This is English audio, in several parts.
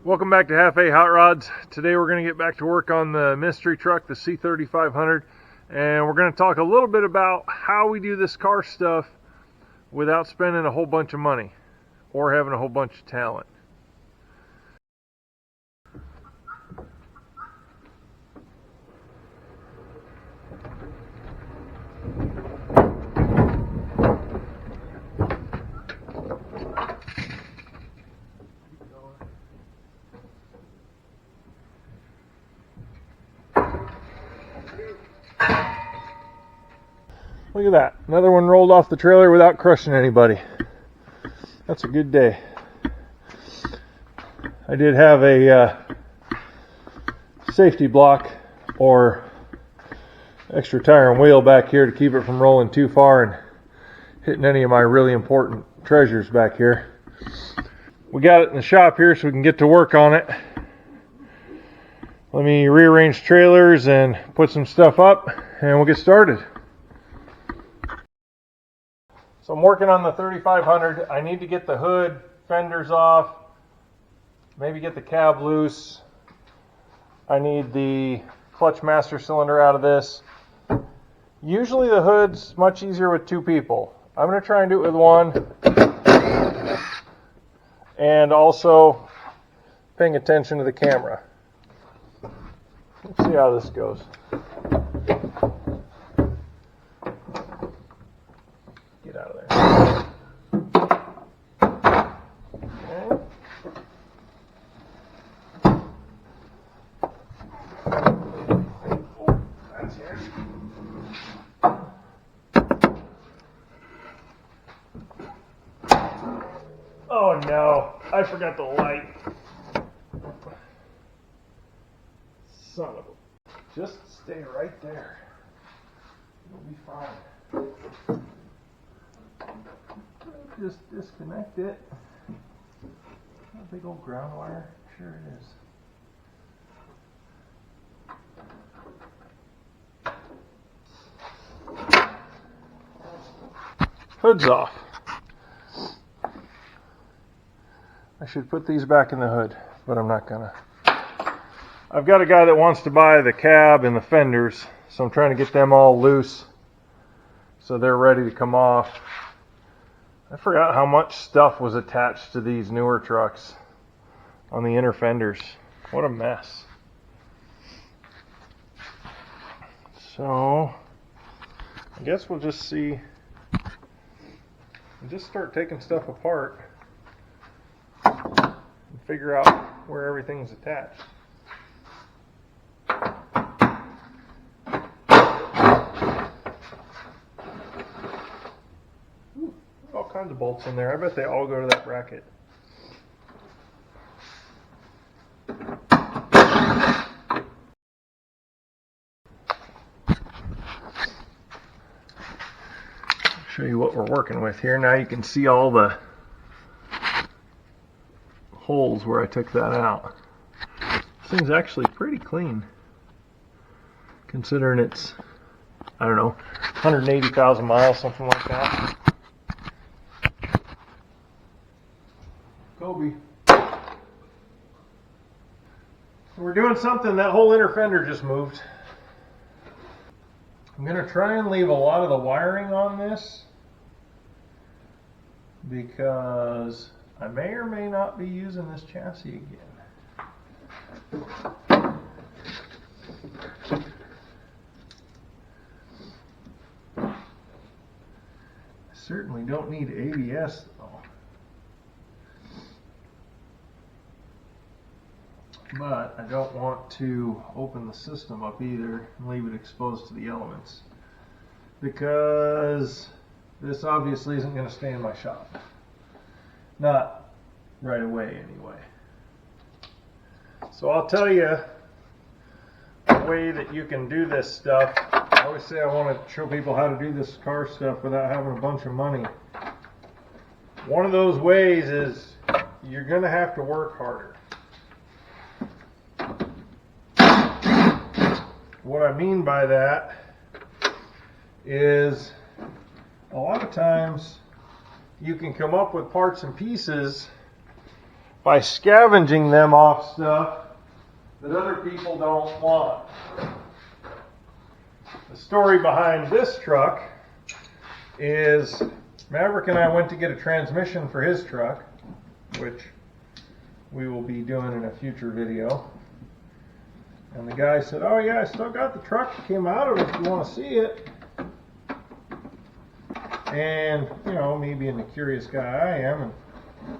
Welcome back to Half A Hot Rods. Today we're going to get back to work on the mystery truck, the C3500, and we're going to talk a little bit about how we do this car stuff without spending a whole bunch of money or having a whole bunch of talent. Look at that. Another one rolled off the trailer without crushing anybody. That's a good day. I did have a safety block or extra tire and wheel back here to keep it from rolling too far and hitting any of my really important treasures back here. We got it in the shop here so we can get to work on it. Let me rearrange trailers and put some stuff up and we'll get started. So I'm working on the 3500. I need to get the hood, fenders off, maybe get the cab loose. I need the clutch master cylinder out of this. Usually the hood's much easier with two people. I'm going to try and do it with one. And also paying attention to the camera. Let's see how this goes. Get out of there. Okay. Oh, that's here. Oh no, I forgot the light. Son of a... Just stay right there. You'll be fine. Just disconnect it. A big old ground wire. Sure it is. Hood's off. I should put these back in the hood, but I'm not gonna. I've got a guy that wants to buy the cab and the fenders, so I'm trying to get them all loose so they're ready to come off. I forgot how much stuff was attached to these newer trucks on the inner fenders. What a mess. So, I guess we'll just see, just start taking stuff apart and figure out where everything's attached. All kinds of bolts in there. I bet they all go to that bracket. I'll show you what we're working with here. Now you can see all the holes where I took that out. This thing's actually pretty clean, considering it's, I don't know, 180,000 miles, something like that. Kobe. We're doing something, that whole inner fender just moved. I'm going to try and leave a lot of the wiring on this because I may or may not be using this chassis again. I certainly don't need ABS though. But I don't want to open the system up either and leave it exposed to the elements, because this obviously isn't going to stay in my shop. Not right away anyway. So I'll tell you a way that you can do this stuff. I always say I want to show people how to do this car stuff without having a bunch of money. One of those ways is you're going to have to work harder. What I mean by that is a lot of times you can come up with parts and pieces by scavenging them off stuff that other people don't want. The story behind this truck is Maverick and I went to get a transmission for his truck, which we will be doing in a future video. And the guy said, "Oh yeah, I still got the truck that came out of it if you want to see it." And, you know, me being the curious guy I am,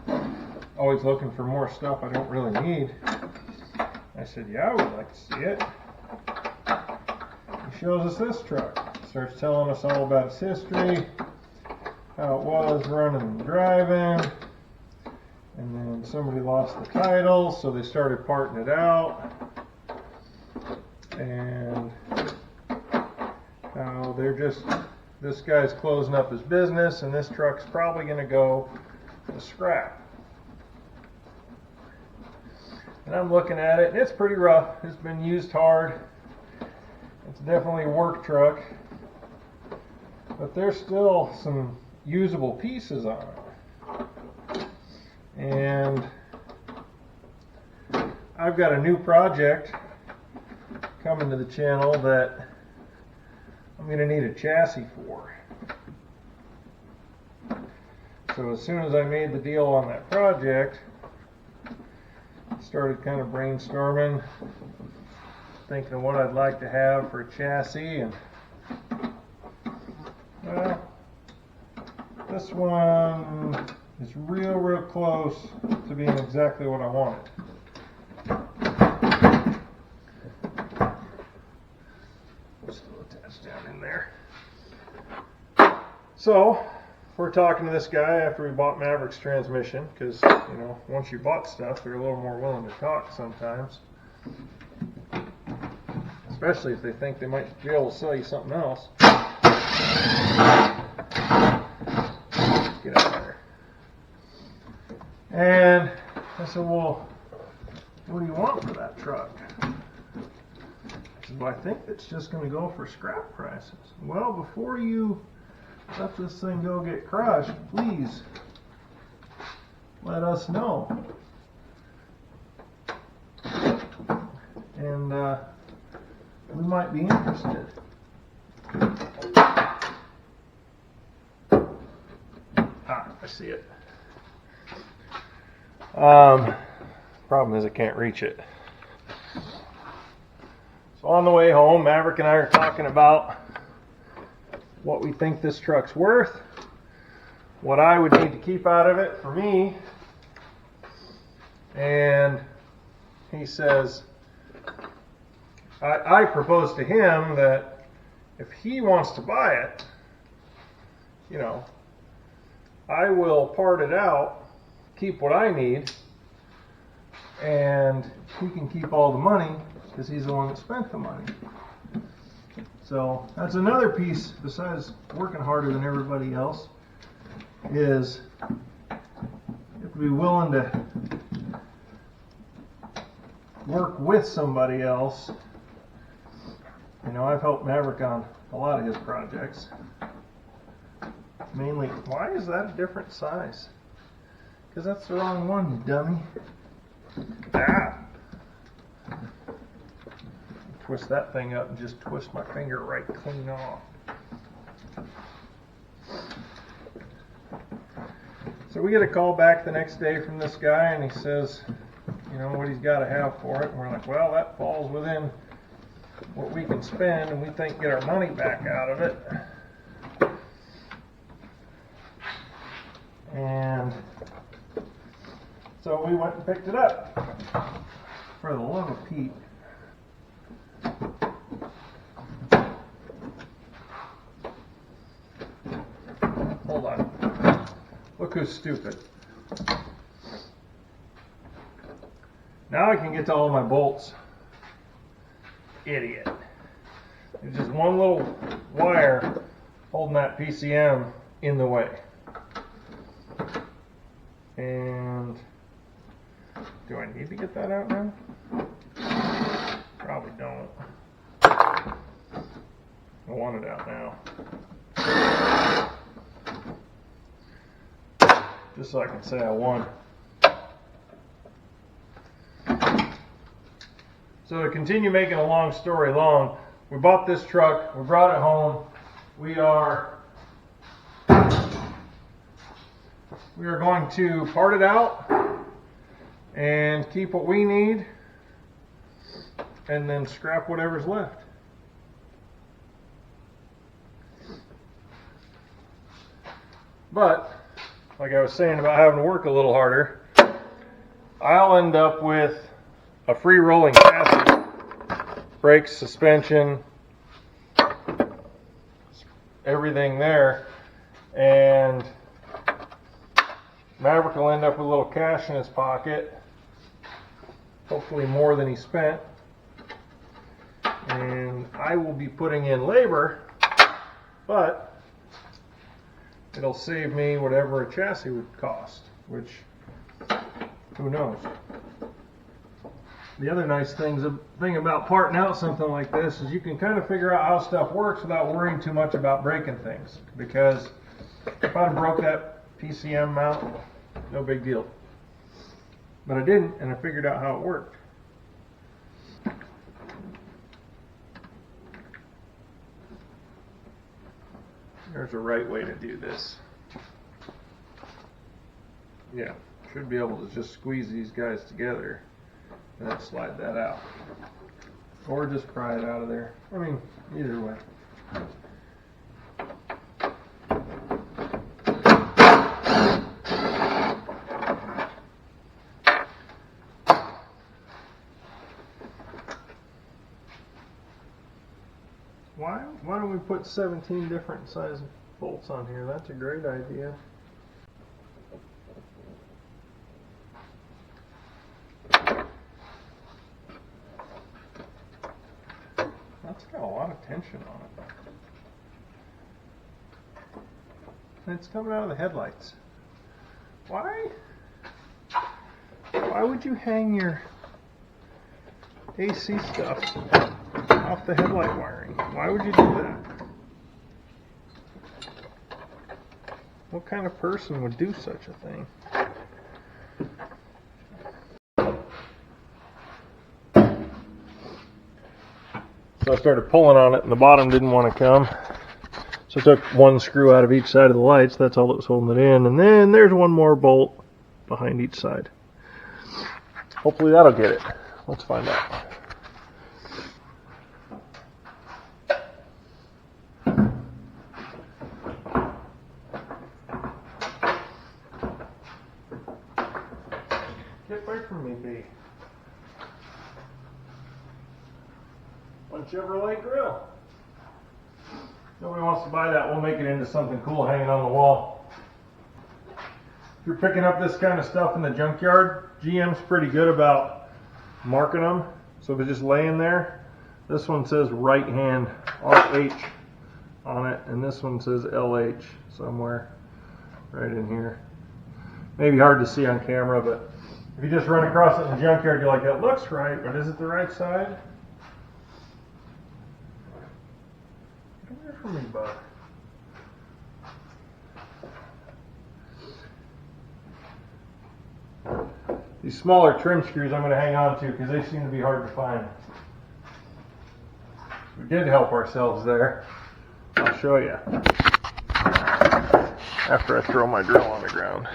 and always looking for more stuff I don't really need, I said, "Yeah, I would like to see it." He shows us this truck. Starts telling us all about its history, how it was running and driving, and then somebody lost the title, so they started parting it out, and how they're just, this guy's closing up his business, and this truck's probably going to go to scrap. And I'm looking at it, and it's pretty rough. It's been used hard. It's definitely a work truck, but there's still some usable pieces on it. And I've got a new project coming to the channel that I'm going to need a chassis for. So as soon as I made the deal on that project, I started kind of brainstorming, thinking of what I'd like to have for a chassis, and well, this one is real close to being exactly what I wanted. Still attached down in there. So, we're talking to this guy after we bought Maverick's transmission, because, you know, once you bought stuff, they're a little more willing to talk sometimes. Especially if they think they might be able to sell you something else. Get out of there. And I said, "Well, what do you want for that truck?" He said, "Well, I think it's just going to go for scrap prices." Well, before you let this thing go get crushed, please let us know. And we might be interested. I see it. Problem is I can't reach it. So on the way home, Maverick and I are talking about what we think this truck's worth, what I would need to keep out of it for me, and he says, I proposed to him that if he wants to buy it, you know, I will part it out, keep what I need, and he can keep all the money because he's the one that spent the money. So that's another piece, besides working harder than everybody else, is you have to be willing to work with somebody else. You know, I've helped Maverick on a lot of his projects. Mainly, why is that a different size? Because that's the wrong one, you dummy. Ah! Twist that thing up and just twist my finger right clean off. So we get a call back the next day from this guy, and he says, you know, what he's got to have for it. And we're like, well, that falls within what we can spend, and we think get our money back out of it. And so we went and picked it up. For the love of Pete. Hold on. Look who's stupid. Now I can get to all my bolts. Idiot. There's just one little wire holding that PCM in the way. And do I need to get that out now? Probably don't. I want it out now. Just so I can say I won. So to continue making a long story long, we bought this truck, we brought it home. We are going to part it out and keep what we need and then scrap whatever's left. But, like I was saying about having to work a little harder, I'll end up with a free rolling chassis, brakes, suspension, everything there, and Maverick will end up with a little cash in his pocket, hopefully more than he spent, and I will be putting in labor, but it'll save me whatever a chassis would cost, which, who knows. The other nice thing about parting out something like this is you can kind of figure out how stuff works without worrying too much about breaking things. Because if I'd broke that PCM mount, no big deal. But I didn't, and I figured out how it worked. There's a right way to do this. Yeah, should be able to just squeeze these guys together and then slide that out. Or just pry it out of there. I mean, either way. Why don't we put 17 different size bolts on here? That's a great idea. That's got a lot of tension on it. And it's coming out of the headlights. Why would you hang your AC stuff off the headlight wiring? Why would you do that? What kind of person would do such a thing? So I started pulling on it and the bottom didn't want to come. So I took one screw out of each side of the lights. That's all that was holding it in. And then there's one more bolt behind each side. Hopefully that'll get it. Let's find out. Get away from me, B. One Chevrolet grill. Nobody wants to buy that. We'll make it into something cool hanging on the wall. If you're picking up this kind of stuff in the junkyard, GM's pretty good about marking them. So if it's just laying there, this one says right hand RH on it, and this one says LH somewhere right in here. Maybe hard to see on camera, but if you just run across it in the junkyard, you're like, that looks right, but is it the right side? Come here for me, bud. These smaller trim screws I'm going to hang on to because they seem to be hard to find. We did help ourselves there. I'll show you after I throw my drill on the ground.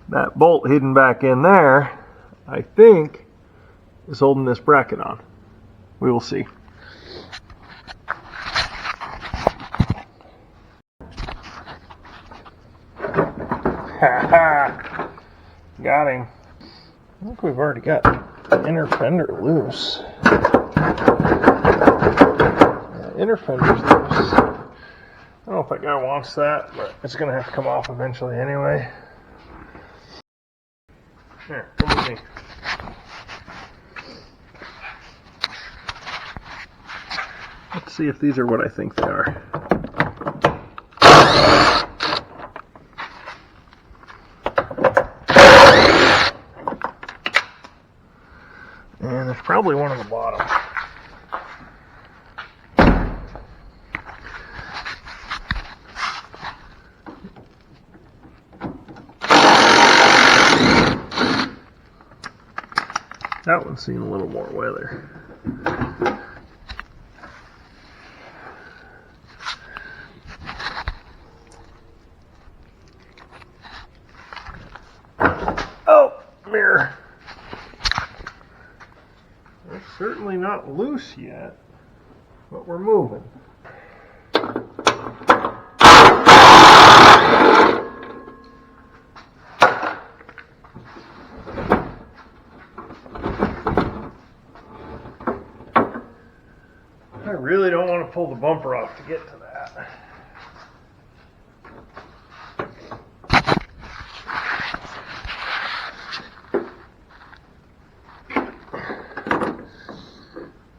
That bolt hidden back in there, I think, is holding this bracket on. We will see. Got him. I think we've already got the inner fender loose. Inner fender's loose. I don't know if that guy wants that, but it's going to have to come off eventually anyway. Here, come with me. Let's see if these are what I think they are. And there's probably one on the bottom. That one's seen a little more weather. Oh, mirror. They're certainly not loose yet, but we're moving. I really don't want to pull the bumper off to get to that.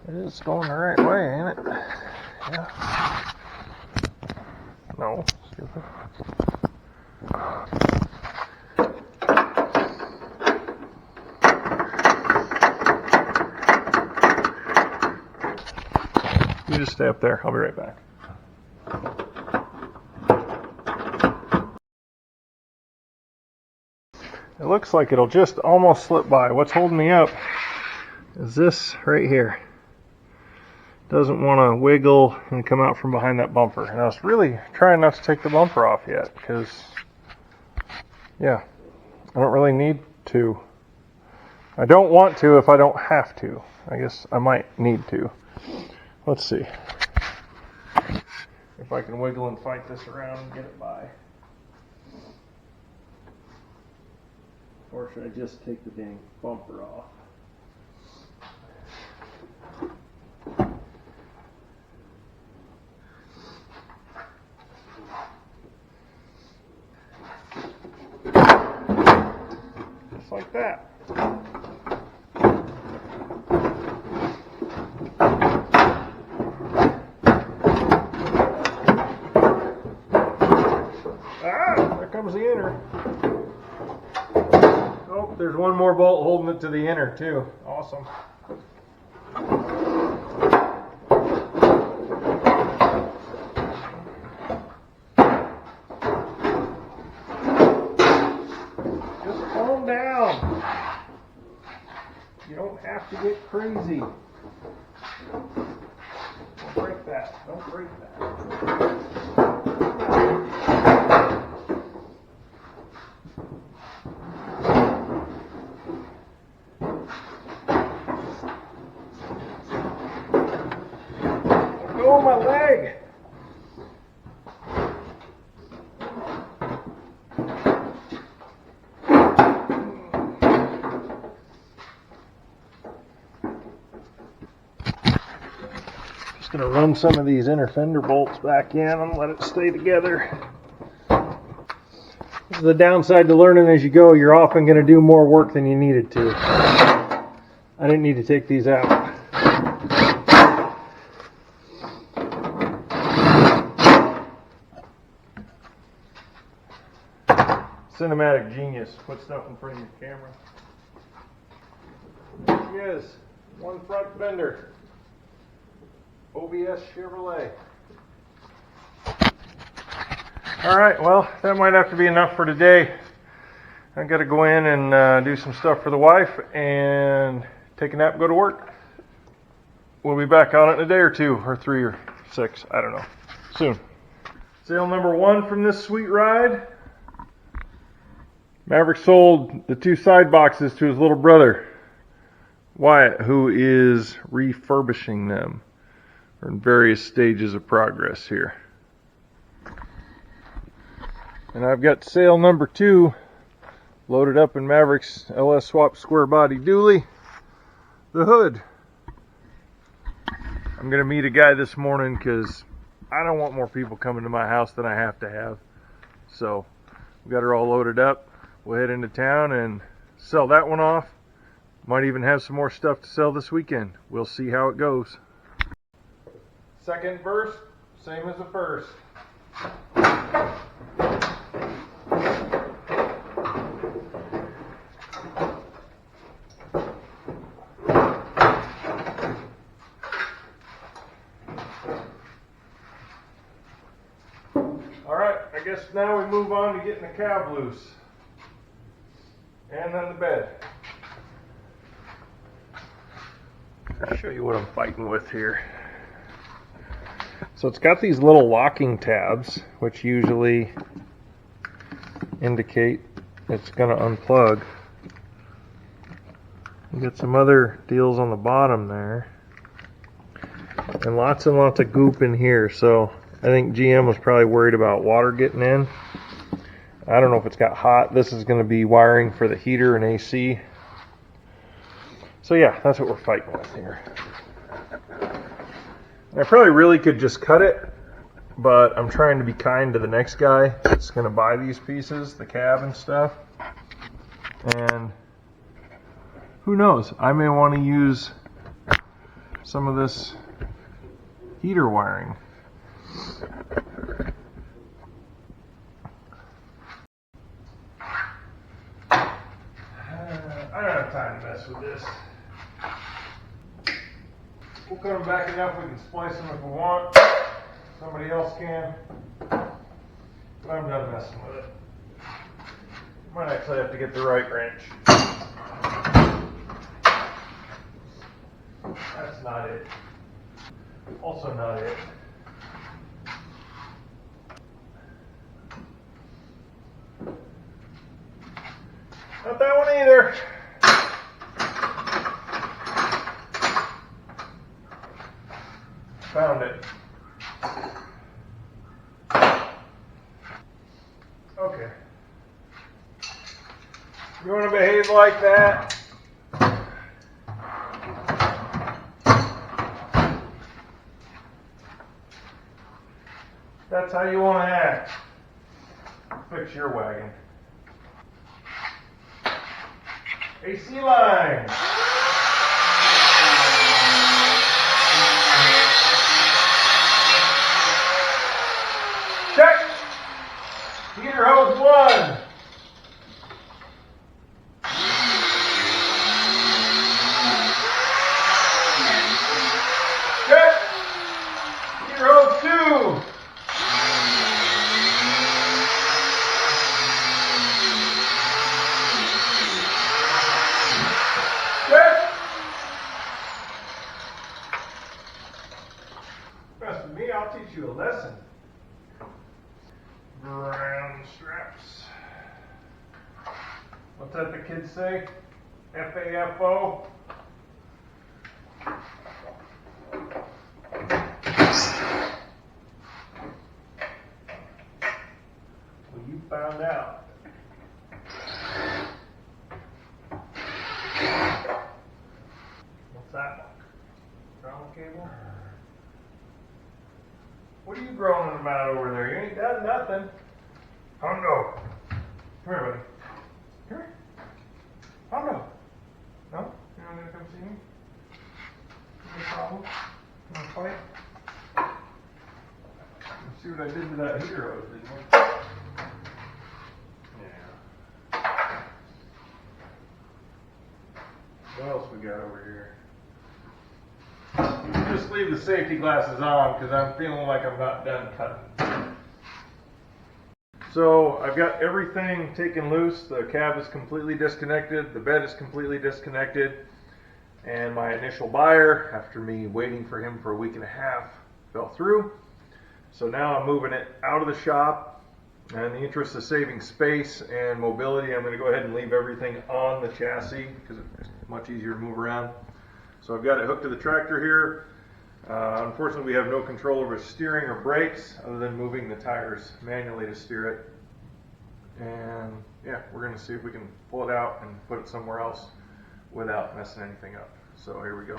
It's going the right way, ain't it? Yeah. No, stupid. You just stay up there. I'll be right back. It looks like it'll just almost slip by. What's holding me up is this right here. Doesn't want to wiggle and come out from behind that bumper. And I was really trying not to take the bumper off yet because, yeah, I don't really need to. I don't want to if I don't have to. I guess I might need to. Let's see if I can wiggle and fight this around and get it by. Or should I just take the dang bumper off? Just like that. There comes the inner. Oh, there's one more bolt holding it to the inner too. Awesome. Just calm down. You don't have to get crazy. Don't break that. Don't break that. Oh, my leg! Just going to run some of these inner fender bolts back in and let it stay together. This is the downside to learning as you go. You're often going to do more work than you needed to. I didn't need to take these out. Cinematic genius. Put stuff in front of your camera. There she is. One front fender. OBS Chevrolet. Alright, well, that might have to be enough for today. I got to go in and do some stuff for the wife and take a nap and go to work. We'll be back on it in a day or two, or 3 or 6, I don't know. Soon. Sale number 1 from this sweet ride. Maverick sold the 2 side boxes to his little brother, Wyatt, who is refurbishing them. We're in various stages of progress here. And I've got sale number 2 loaded up in Maverick's LS Swap square body dually, the hood. I'm going to meet a guy this morning because I don't want more people coming to my house than I have to have. So we got her all loaded up. We'll head into town and sell that one off. Might even have some more stuff to sell this weekend. We'll see how it goes. Second verse, same as the first. Alright, I guess now we move on to getting the cab loose. And then the bed. I'll show you what I'm fighting with here. So it's got these little locking tabs, which usually indicate it's going to unplug. You got some other deals on the bottom there. And lots of goop in here. So I think GM was probably worried about water getting in. I don't know if it's got hot. This is going to be wiring for the heater and AC. So yeah, that's what we're fighting with here. I probably really could just cut it, but I'm trying to be kind to the next guy that's going to buy these pieces, the cab and stuff. And who knows, I may want to use some of this heater wiring. I don't have time to mess with this. We'll cut them back enough we can splice them if we want. Somebody else can. But I'm done messing with it. Might actually have to get the right wrench. That's not it. Also not it. Not that one either. Found it. Okay. You want to behave like that? That's how you want to act. Fix your wagon. AC line. Check. Heater hose 1. Check. Heater hose 2. Check. Mess with me, I'll teach you a lesson. Ground straps. What's that the kids say? FAFO? Well, you found out. What's that one? Ground cable? What are you groaning about over there? You ain't done nothing. Hondo. Come here, buddy. Come here. Hondo. No? You're not going to come see me? No problem? You want to fight? Let's see what I did to that heater hose, didn't you? Yeah. What else we got over here? Just leave the safety glasses on because I'm feeling like I'm not done cutting. So I've got everything taken loose. The cab is completely disconnected. The bed is completely disconnected. And my initial buyer, after me waiting for him for a week and a half, fell through. So now I'm moving it out of the shop. And in the interest of saving space and mobility, I'm going to go ahead and leave everything on the chassis because it's much easier to move around. So I've got it hooked to the tractor here. Unfortunately, we have no control over steering or brakes other than moving the tires manually to steer it. And yeah, we're going to see if we can pull it out and put it somewhere else without messing anything up. So here we go.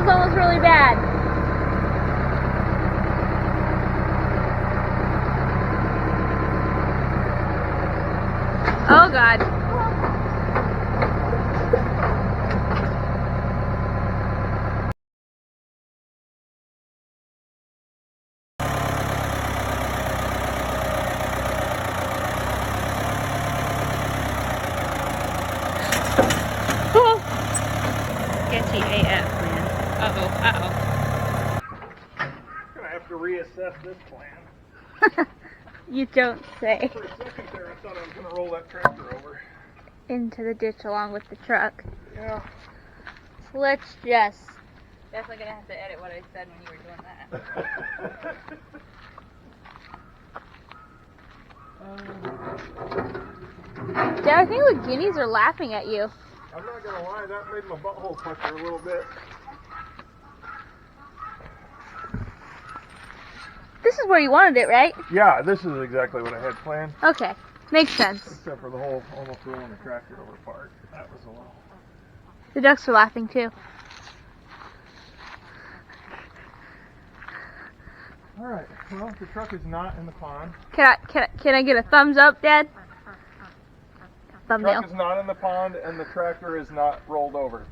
smells almost really bad. Oh God. Sketchy AF, man. Uh-oh. I'm gonna have to reassess this plan. You don't say. For a second there, I thought I was gonna roll that tractor over. Into the ditch along with the truck. Yeah. So let's just... Definitely gonna have to edit what I said when you were doing that. Dad, I think the guineas are laughing at you. I'm not gonna lie, that made my butthole pucker a little bit. This is where you wanted it, right? Yeah, this is exactly what I had planned. Okay. Makes sense. Except for the whole almost rolling the tractor over part. That was a little... The ducks are laughing too. Alright, well, the truck is not in the pond. Can I get a thumbs up, Dad? The Thumbnail. truck is not in the pond and the tractor is not rolled over.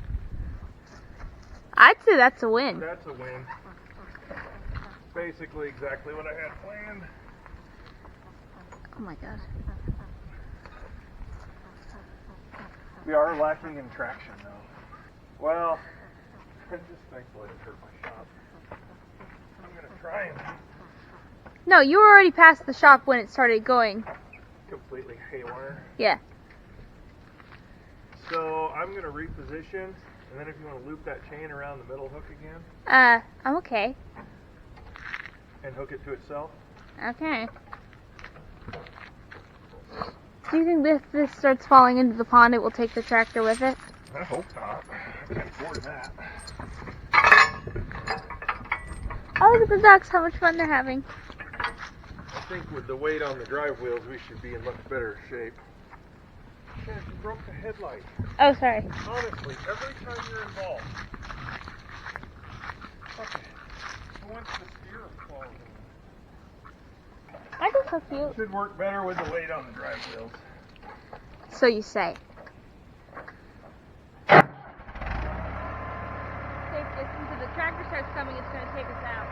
I'd say that's a win. That's a win. Basically exactly what I had planned. Oh my God. We are lacking in traction though. Well, I'm just thankful I didn't hurt my shop. I'm gonna try and No, you were already past the shop when it started going. completely haywire. Yeah. So I'm gonna reposition, and then if you want to loop that chain around the middle hook again I'm okay. and hook it to itself. Okay. Do you think if this starts falling into the pond, it will take the tractor with it? I hope not. I can't afford that. Oh, look at the ducks, how much fun they're having. I think with the weight on the drive wheels, we should be in much better shape. Chad, you broke the headlight. Oh, sorry. Honestly, every time you're involved. Okay. Once the steer falls in. I can cook you. Should work better with the weight on the drive wheels. So you say. Safe distance. If the tractor starts coming, it's going to take us out.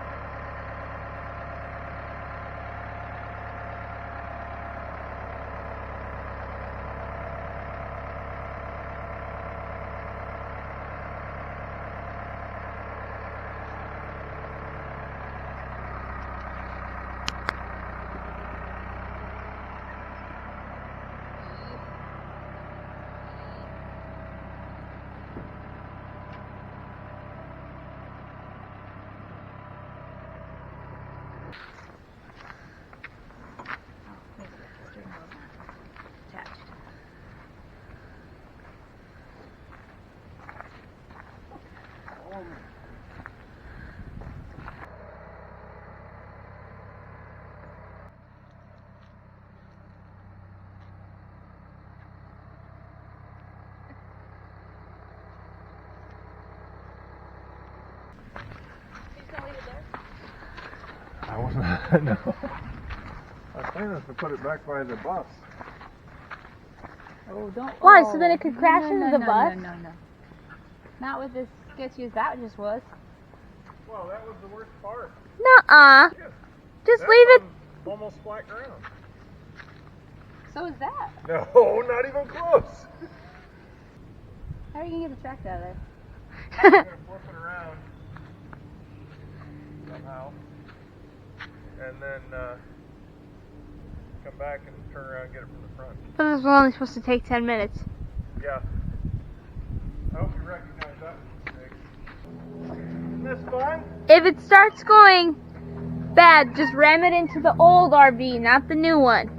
I wasn't. No. I was planning to put it back by the bus. Oh, don't. Why? Oh. So then it could crash into the bus? No. Not with as sketchy as that just was. Well, that was the worst part. Nuh-uh. Yeah. Just That's leave it. on almost flat ground. So is that. No, not even close. How are you gonna get the tractor out of there? I'm gonna flip it around somehow, and then come back and turn around and get it from the front. But this was only supposed to take 10 minutes. Yeah. I hope you recognize that mistake. Isn't this fun? If it starts going bad, just ram it into the old RV, not the new one.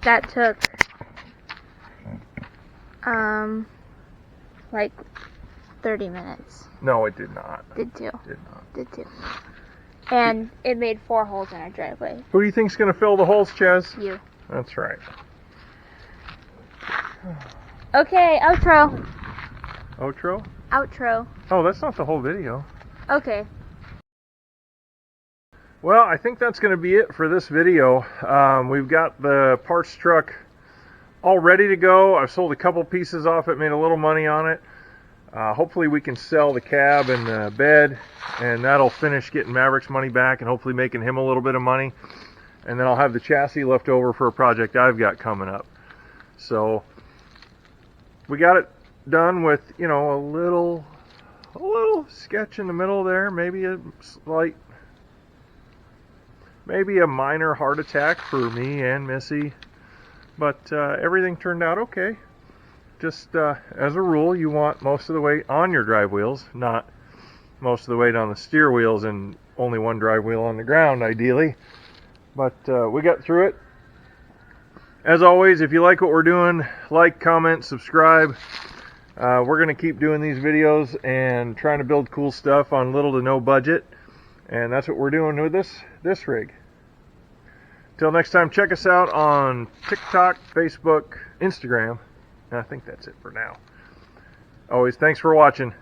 that took like 30 minutes. No, it did not. Did too. Did not. Did too. And it made 4 holes in our driveway. Who do you think's gonna fill the holes, Ches? You. That's right. Okay, outro. Outro? Outro. Oh, that's not the whole video. Okay. Well, I think that's going to be it for this video. We've got the parts truck all ready to go. I've sold a couple pieces off it, made a little money on it. Hopefully we can sell the cab and the bed, and that'll finish getting Maverick's money back and hopefully making him a little bit of money. And then I'll have the chassis left over for a project I've got coming up. So we got it done with, you know, a little sketch in the middle there, maybe a minor heart attack for me and Missy, but everything turned out okay. Just as a rule, you want most of the weight on your drive wheels, not most of the weight on the steer wheels and only one drive wheel on the ground, ideally. But we got through it. As always, if you like what we're doing, like, comment, subscribe. We're going to keep doing these videos and trying to build cool stuff on little to no budget. And that's what we're doing with this rig. Till next time, check us out on TikTok, Facebook, Instagram. And I think that's it for now. Always, thanks for watching.